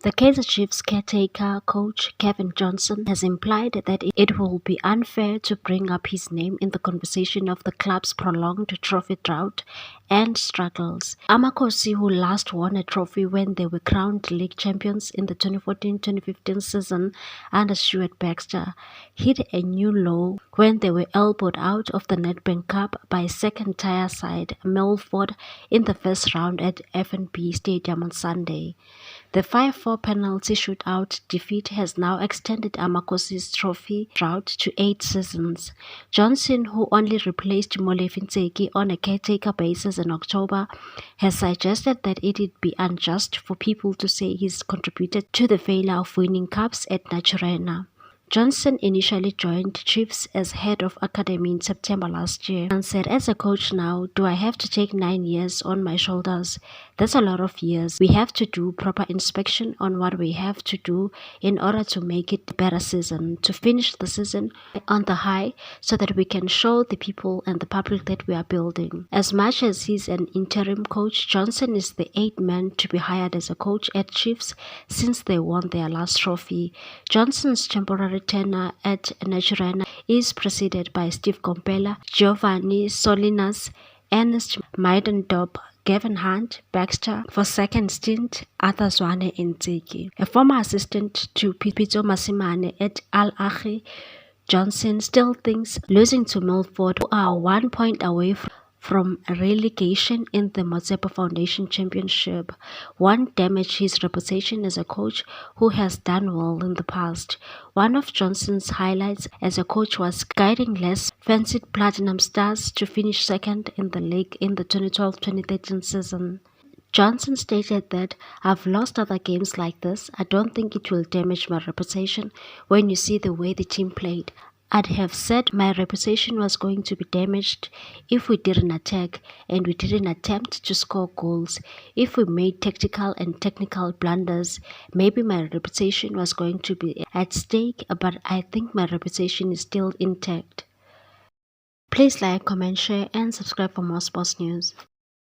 The Kaizer Chiefs caretaker coach Kevin Johnson has implied that it will be unfair to bring up his name in the conversation of the club's prolonged trophy drought and struggles. Amakhosi, who last won a trophy when they were crowned league champions in the 2014-2015 season under Stuart Baxter, hit a new low when they were elbowed out of the Nedbank Cup by second-tier side Milford in the first round at F&B Stadium on Sunday. The 5-4 penalty shootout defeat has now extended Amakhosi's trophy drought to 8 seasons. Johnson, who only replaced Molefi Ntseki on a caretaker basis in October, has suggested that it would be unjust for people to say he's contributed to the failure of winning cups at Naturena. Johnson initially joined Chiefs as head of academy in September last year and said, "As a coach now, do I have to take 9 years on my shoulders? That's a lot of years. We have to do proper inspection on what we have to do in order to make it a better season, to finish the season on the high so that we can show the people and the public that we are building." As much as he's an interim coach, Johnson is the 8th man to be hired as a coach at Chiefs since they won their last trophy. Johnson's temporary tenure at Naturena is preceded by Steve Kompela, Giovanni Solinas, Ernest Middendorp, Gavin Hunt, Baxter for second stint, Arthur Zwane Ntseki. A former assistant to Pitso Masimane at Al Ahly, Johnson still thinks losing to Milford, who are 1 point away from relegation in the Motsepe Foundation Championship, won't damage his reputation as a coach who has done well in the past. One of Johnson's highlights as a coach was guiding less fancied Platinum Stars to finish second in the league in the 2012-2013 season. Johnson stated that, "I've lost other games like this. I don't think it will damage my reputation when you see the way the team played. I'd have said my reputation was going to be damaged if we didn't attack and we didn't attempt to score goals. If we made tactical and technical blunders, maybe my reputation was going to be at stake, but I think my reputation is still intact." Please like, comment, share and subscribe for more sports news.